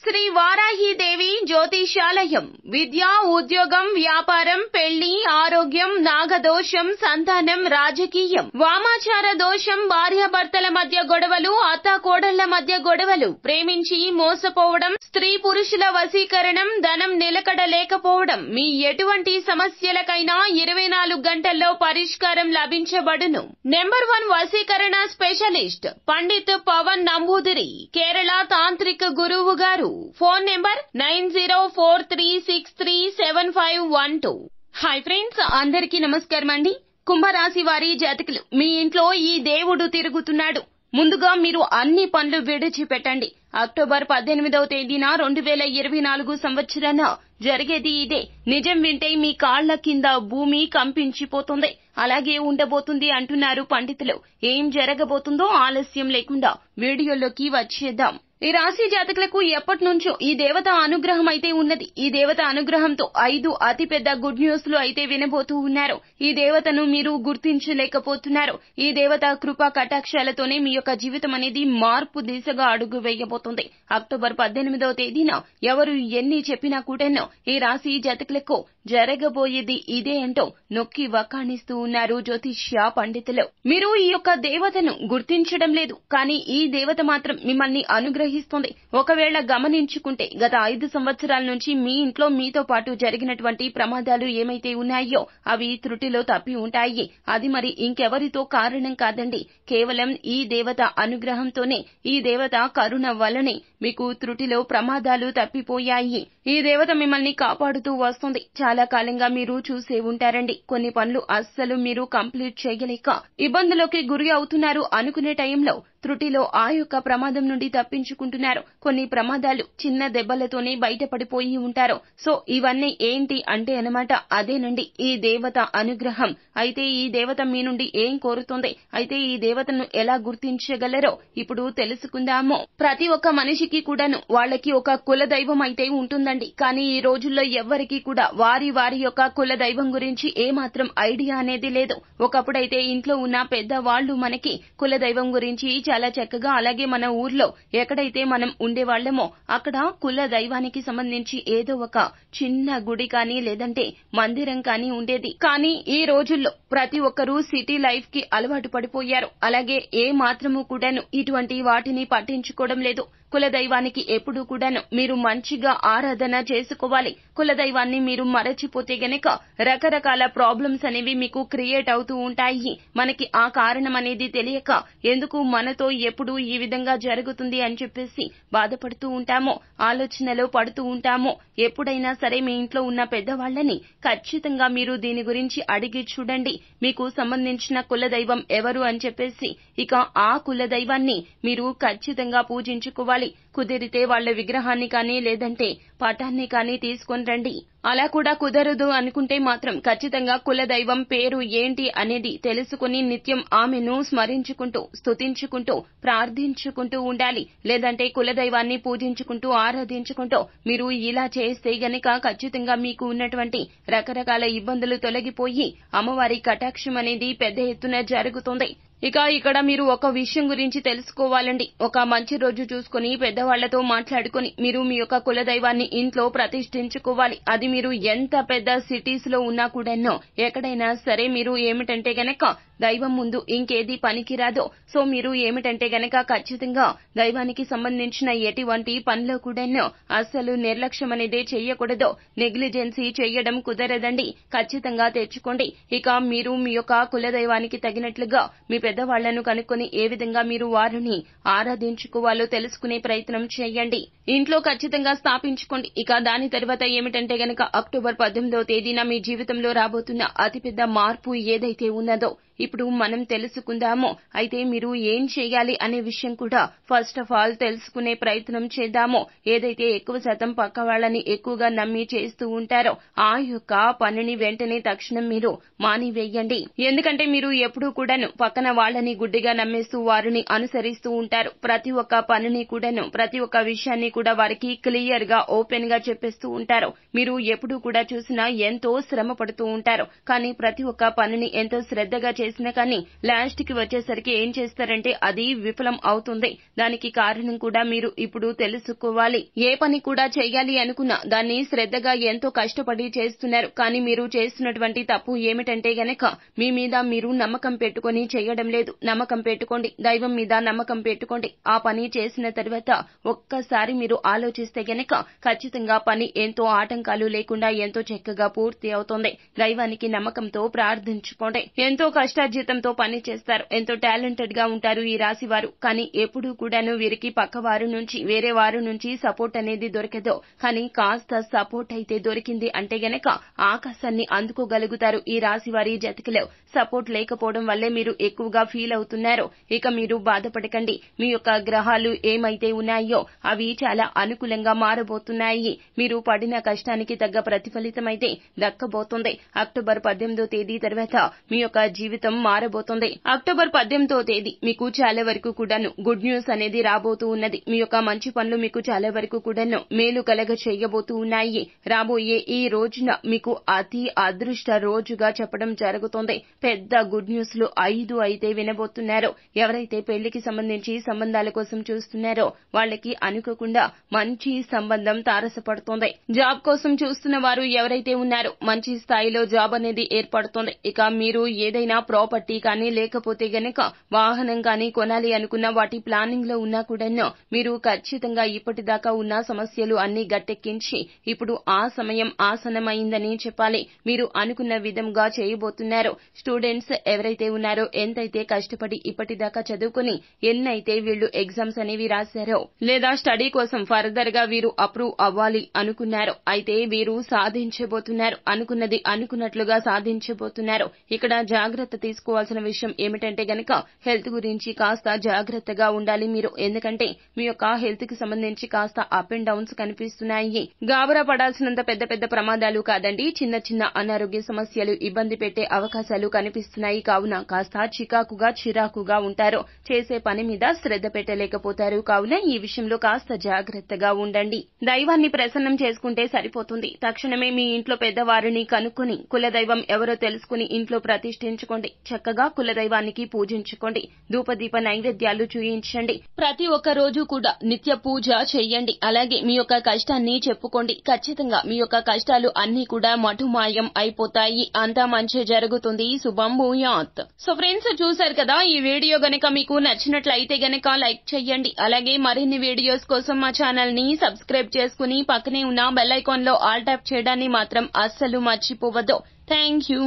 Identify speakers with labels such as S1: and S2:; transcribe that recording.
S1: శ్రీ వారాహీదేవి జ్యోతిషాలయం. విద్య, ఉద్యోగం, వ్యాపారం, పెళ్లి, ఆరోగ్యం, నాగదోషం, సంతానం, రాజకీయం, వామాచార దోషం, భార్యాభర్తల మధ్య గొడవలు, అత్తాకోడళ్ల మధ్య గొడవలు, ప్రేమించి మోసపోవడం, స్త్రీ పురుషుల వశీకరణం, ధనం నిలకడ లేకపోవడం, మీ ఎటువంటి సమస్యలకైనా 24 గంటల్లో పరిష్కారం లభించబడును. నెంబర్ 1 వశీకరణ స్పెషలిస్ట్ పండిత్ పవన్ నంబూదిరి, కేరళ తాంత్రిక గురువు గారు. Phone number 9043637512. హాయ్ ఫ్రెండ్స్, అందరికీ నమస్కారం అండి. కుంభరాశి వారి జాతకులు, మీ ఇంట్లో ఈ దేవుడు తిరుగుతున్నాడు. ముందుగా మీరు అన్ని పనులు విడిచిపెట్టండి. అక్టోబర్ 18వ తేదీన 2024 సంవత్సరాన జరిగేది ఇదే. నిజం వింటే మీ కాళ్ల కింద భూమి కంపించిపోతుంది. అలాగే ఉండబోతుంది అంటున్నారు పండితులు. ఏం జరగబోతుందో ఆలస్యం లేకుండా వీడియోలోకి వచ్చేద్దాం. ఈ రాశి జాతకులకు ఎప్పటి నుంచో ఈ దేవత అనుగ్రహం అయితే ఉన్నది. ఈ దేవత అనుగ్రహంతో 5 అతిపెద్ద గుడ్ న్యూస్ లు అయితే వినబోతూ ఉన్నారు. ఈ దేవతను మీరు గుర్తించలేకపోతున్నారు. ఈ దేవత కృపా కటాక్షాలతోనే మీ యొక్క జీవితం అనేది మార్పు దిశగా అడుగు వేయబోతుంది. అక్టోబర్ 18వ తేదీన ఎవరు ఎన్ని చెప్పినా కూడాను ఈ రాశి జాతకులకు జరగబోయేది ఇదే అంటూ నొక్కి వక్కాణిస్తూ ఉన్నారు జ్యోతిష్య పండితులు. మీరు ఈ యొక్క దేవతను గుర్తించడం లేదు, కానీ ఈ దేవత మాత్రం మిమ్మల్ని అనుగ్రహిస్తుంది. ఒకవేళ గమనించుకుంటే గత 5 సంవత్సరాల నుంచి మీ ఇంట్లో మీతో పాటు జరిగినటువంటి ప్రమాదాలు ఏమైతే ఉన్నాయో అవి త్రుటిలో తప్పి ఉంటాయి. అది మరి ఇంకెవరితో కారణం కాదండి, కేవలం ఈ దేవత అనుగ్రహంతోనే, ఈ దేవత కరుణ వల్లనే మీకు త్రుటిలో ప్రమాదాలు తప్పిపోయాయి. ఈ దేవత మిమ్మల్ని కాపాడుతూ వస్తుంది. చాలా కాలంగా మీరు చూసే ఉంటారండి, కొన్ని పనులు అస్సలు మీరు కంప్లీట్ చేయలేక ఇబ్బందులోకి గురి అవుతున్నారు అనుకునే టైంలో త్రుటిలో ఆ యొక్క ప్రమాదం నుండి తప్పించుకుంటున్నారు. కొన్ని ప్రమాదాలు చిన్న దెబ్బలతోనే బయటపడిపోయి ఉంటారు. సో ఇవన్నీ ఏంటి అంటే అన్నమాట, అదేనండి ఈ దేవత అనుగ్రహం. అయితే ఈ దేవత మీ నుండి ఏం కోరుతుంది, అయితే ఈ దేవతను ఎలా గుర్తించగలరో ఇప్పుడు తెలుసుకుందాము. ప్రతి ఒక్క మనిషికి కూడాను వాళ్ళకి ఒక కుల దైవం అయితే ఉంటుందండి. కానీ ఈ రోజుల్లో ఎవ్వరికీ కూడా వారి యొక్క కుల దైవం గురించి ఏమాత్రం ఐడియా అనేది లేదు. ఒకప్పుడైతే ఇంట్లో ఉన్న పెద్దవాళ్లు మనకి కుల దైవం గురించి చాలా చక్కగా, అలాగే మన ఊర్లో ఎక్కడైతే మనం ఉండేవాళ్లమో అక్కడ కుల దైవానికి సంబంధించి ఏదో ఒక చిన్న గుడి కానీ లేదంటే మందిరం కానీ ఉండేది. కానీ ఈ రోజుల్లో ప్రతి ఒక్కరూ సిటీ లైఫ్ కి అలవాటు పడిపోయారు. అలాగే ఏ మాత్రము కూడాను ఇటువంటి వాటిని పట్టించుకోవడం లేదు. కుల దైవానికి ఎప్పుడూ కూడాను మీరు మంచిగా ఆరాధన చేసుకోవాలి. కుల దైవాన్ని మీరు మరచిపోతే గనక రకరకాల ప్రాబ్లమ్స్ అనేవి మీకు క్రియేట్ అవుతూ ఉంటాయి. మనకి ఆ కారణం అనేది తెలియక ఎందుకు మనతో ఎప్పుడు ఈ విధంగా జరుగుతుంది అని చెప్పేసి బాధపడుతూ ఉంటామో, ఆలోచనలో పడుతూ ఉంటామో. ఎప్పుడైనా సరే మీ ఇంట్లో ఉన్న పెద్దవాళ్ళని ఖచ్చితంగా మీరు దీని గురించి అడిగి చూడండి, మీకు సంబంధించిన కుల దైవం ఎవరు అని చెప్పేసి. ఇక ఆ కుల దైవాన్ని మీరు ఖచ్చితంగా పూజించుకోవాలి. కుదిరితే వాళ్ళ విగ్రహాన్ని కానీ లేదంటే పటాన్ని కానీ తీసుకొని రండి. అలా కూడా కుదరదు అనుకుంటే మాత్రం ఖచ్చితంగా కుల దైవం పేరు ఏంటి అనేది తెలుసుకుని నిత్యం ఆమెను స్మరించుకుంటూ, స్తుతించుకుంటూ, ప్రార్థించుకుంటూ ఉండాలి. లేదంటే కుల దైవాన్ని పూజించుకుంటూ, ఆరాధించుకుంటూ మీరు ఇలా చేస్తే గనక ఖచ్చితంగా మీకు ఉన్నటువంటి రకరకాల ఇబ్బందులు తొలగిపోయి అమ్మవారి కటాక్షం అనేది పెద్ద ఎత్తున జరుగుతుంది. ఇక ఇక్కడ మీరు ఒక విషయం గురించి తెలుసుకోవాలండి. ఒక మంచి రోజు చూసుకుని పెద్దవాళ్లతో మాట్లాడుకుని మీరు మీ యొక్క కుల దైవాన్ని ఇంట్లో ప్రతిష్ఠించుకోవాలి. అది మీరు ఎంత పెద్ద సిటీస్ లో ఉన్నా కూడానో ఎక్కడైనా సరే మీరు ఏమిటంటే గనక దైవం ముందు ఇంకేది పనికిరాదో. సో మీరు ఏమిటంటే గనక ఖచ్చితంగా దైవానికి సంబంధించిన ఎటువంటి పనిలో కూడానో అస్సలు నిర్లక్ష్యం అనేది చెయ్యకూడదు. నెగ్లిజెన్సీ చెయ్యడం కుదరదండి. ఖచ్చితంగా తెచ్చుకోండి. ఇక మీరు మీ యొక్క కుల దైవానికి తగినట్లుగా మీ పెద్దవాళ్లను కనుక్కొని ఏ విధంగా మీరు వారిని ఆరాధించుకోవాలో తెలుసుకునే ప్రయత్నం చేయండి. ఇంట్లో ఖచ్చితంగా స్థాపించుకోండి. ఇక దాని తర్వాత ఏమిటంటే గనక అక్టోబర్ 18వ తేదీన మీ జీవితంలో రాబోతున్న అతిపెద్ద మార్పు ఏదైతే ఉన్నదో ఇప్పుడు మనం తెలుసుకుందాము. అయితే మీరు ఏం చేయాలి అనే విషయం కూడా ఫస్ట్ ఆఫ్ ఆల్ తెలుసుకునే ప్రయత్నం చేద్దాము. ఏదైతే ఎక్కువ శాతం పక్క వాళ్ళని ఎక్కువగా నమ్మి చేస్తూ ఉంటారో ఆ యొక్క పనిని వెంటనే తక్షణం మీరు మానివేయండి. ఎందుకంటే మీరు ఎప్పుడూ కూడాను పక్కన వాళ్ళని గుడ్డిగా నమ్మేస్తూ వారిని అనుసరిస్తూ ఉంటారు. ప్రతి ఒక్క పనిని కూడాను, ప్రతి ఒక్క విషయాన్ని కూడా వారికి క్లియర్ గా ఓపెన్ గా చెప్పేస్తూ ఉంటారు. మీరు ఎప్పుడు కూడా చూసినా ఎంతో శ్రమ పడుతూ ఉంటారు. కానీ ప్రతి ఒక్క పనిని ఎంతో శ్రద్ధగా చేసినా కానీ లాస్ట్ కి వచ్చేసరికి ఏం చేస్తారంటే అది విఫలం అవుతుంది. దానికి కారణం కూడా మీరు ఇప్పుడు తెలుసుకోవాలి. ఏ పని కూడా చేయాలి అనుకున్నా దాన్ని శ్రద్ధగా ఎంతో కష్టపడి చేస్తున్నారు. కానీ మీరు చేస్తున్నటువంటి తప్పు ఏమిటంటే గనక మీ మీద మీరు నమ్మకం పెట్టుకొని చేయడం లేదు. నమ్మకం పెట్టుకోండి, దైవం మీద నమ్మకం పెట్టుకోండి. ఆ పని చేసిన తర్వాత ఒక్కసారి మీరు ఆలోచిస్తే గనక ఖచ్చితంగా పని ఎంతో ఆటంకాలు లేకుండా ఎంతో చక్కగా పూర్తి అవుతుంది. దైవానికి నమ్మకంతో ప్రార్థించుకోండి. ఎంతో కష్టార్జితంతో పని చేస్తారు. ఎంతో టాలెంటెడ్ గా ఉంటారు ఈ రాశి వారు. కానీ ఎప్పుడూ కూడాను వీరికి పక్క వారు నుంచి, వేరే వారు నుంచి సపోర్ట్ అనేది దొరకదు. కానీ కాస్త సపోర్ట్ అయితే దొరికింది అంటే గనక ఆకాశాన్ని అందుకోగలుగుతారు ఈ రాశి వారి జాతకులు. సపోర్ట్ లేకపోవడం వల్లే మీరు ఎక్కువగా ఫీల్ అవుతున్నారు. ఇక మీరు బాధపడకండి. మీ యొక్క గ్రహాలు ఏమైతే ఉన్నాయో అవి చాలా అనుకూలంగా మారబోతున్నాయి. మీరు పడిన కష్టానికి తగ్గ ప్రతిఫలితమైతే దక్కబోతుంది. అక్టోబర్ 18వ తేదీ తర్వాత మీ యొక్క జీవితం మారబోతుంది. అక్టోబర్ 18వ తేదీ మీకు చాలా వరకు కూడాను గుడ్ న్యూస్ అనేది రాబోతూ ఉన్నది. మీ యొక్క మంచి పనులు మీకు చాలా వరకు కూడాను మేలు కలగ చేయబోతూ ఉన్నాయి. రాబోయే ఈ రోజున మీకు అతి అదృష్ట రోజుగా చెప్పడం జరుగుతుంది. పెద్ద గుడ్ న్యూస్ లు 5 అయితే వినబోతున్నారు. ఎవరైతే పెళ్లికి సంబంధించి సంబంధాల కోసం చూస్తున్నారో వాళ్ళకి అనుకోకుండా మంచి సంబంధం తారసపడుతోంది. జాబ్ కోసం చూస్తున్న వారు ఎవరైతే ఉన్నారో మంచి స్థాయిలో జాబ్ అనేది ఏర్పడుతోంది. ఇక మీరు ఏదైనా ప్రాపర్టీ కానీ లేకపోతే గనక వాహనం కానీ కొనాలి అనుకున్న వాటి ప్లానింగ్ లో ఉన్నా కూడాను మీరు ఖచ్చితంగా ఇప్పటిదాకా ఉన్న సమస్యలు అన్ని గట్టెక్కించి ఇప్పుడు ఆ సమయం ఆసన్నమైందని చెప్పాలి. మీరు అనుకున్న విధంగా చేయబోతున్నారు. స్టూడెంట్స్ ఎవరైతే ఉన్నారో ఎంతైతే కష్టపడి ఇప్పటిదాకా చదువుకుని ఎన్నైతే వీళ్ళు ఎగ్జామ్స్ అనేవి రాశారో లేదా స్టడీ కోసం ఫర్దర్ గా వీరు అప్రూవ్ అవ్వాలి అనుకున్నారో అయితే వీరు సాధించబోతున్నారు. అనుకున్నది అనుకున్నట్లుగా సాధించబోతున్నారు. ఇక్కడ జాగ్రత్త తీసుకోవాల్సిన విషయం ఏమిటంటే గనక హెల్త్ గురించి కాస్త జాగ్రత్తగా ఉండాలి మీరు. ఎందుకంటే మీ యొక్క హెల్త్ కి సంబంధించి కాస్త అప్ అండ్ డౌన్స్ కనిపిస్తున్నాయి. గాబరా పడాల్సినంత పెద్ద పెద్ద ప్రమాదాలు కాదండి, చిన్న చిన్న అనారోగ్య సమస్యలు ఇబ్బంది పెట్టే అవకాశాలు కనిపిస్తున్నాయి. కావున కాస్త చిరాకుగా ఉంటారు. చేసే పని మీద శ్రద్ధ పెట్టలేకపోతారు. కావున ఈ విషయంలో కాస్త జాగ్రత్తగా ఉండండి. దైవాన్ని ప్రసన్నం చేసుకుంటే సరిపోతుంది. తక్షణమే మీ ఇంట్లో పెద్దవారిని కనుక్కొని కులదైవం ఎవరో తెలుసుకుని ఇంట్లో ప్రతిష్ఠించుకోండి. చక్కగా కులదైవానికి పూజించుకోండి. ధూపదీప నైవేద్యాలు చూయించండి. ప్రతి ఒక్క రోజు కూడా నిత్య పూజ చెయ్యండి. అలాగే మీ యొక్క కష్టాన్ని చెప్పుకోండి. ఖచ్చితంగా మీ యొక్క కష్టాలు అన్ని కూడా మటుమాయం అయిపోతాయి. అంతా మంచి జరుగుతుంది. శుభం భూయాత్. సో ఫ్రెండ్స్, చూశారు కదా, ఈ వీడియో గనక మీకు నచ్చినట్లయితే గనక లైక్ చేయండి. అలాగే మరిన్ని వీడియోస్ కోసం మా ఛానల్ ని సబ్స్క్రైబ్ చేసుకుని పక్కనే ఉన్న బెల్ ఐకాన్ లో ఆల్ ట్యాప్ చేయడాన్ని మాత్రం అస్సలు మర్చిపోవద్దు. Thank you.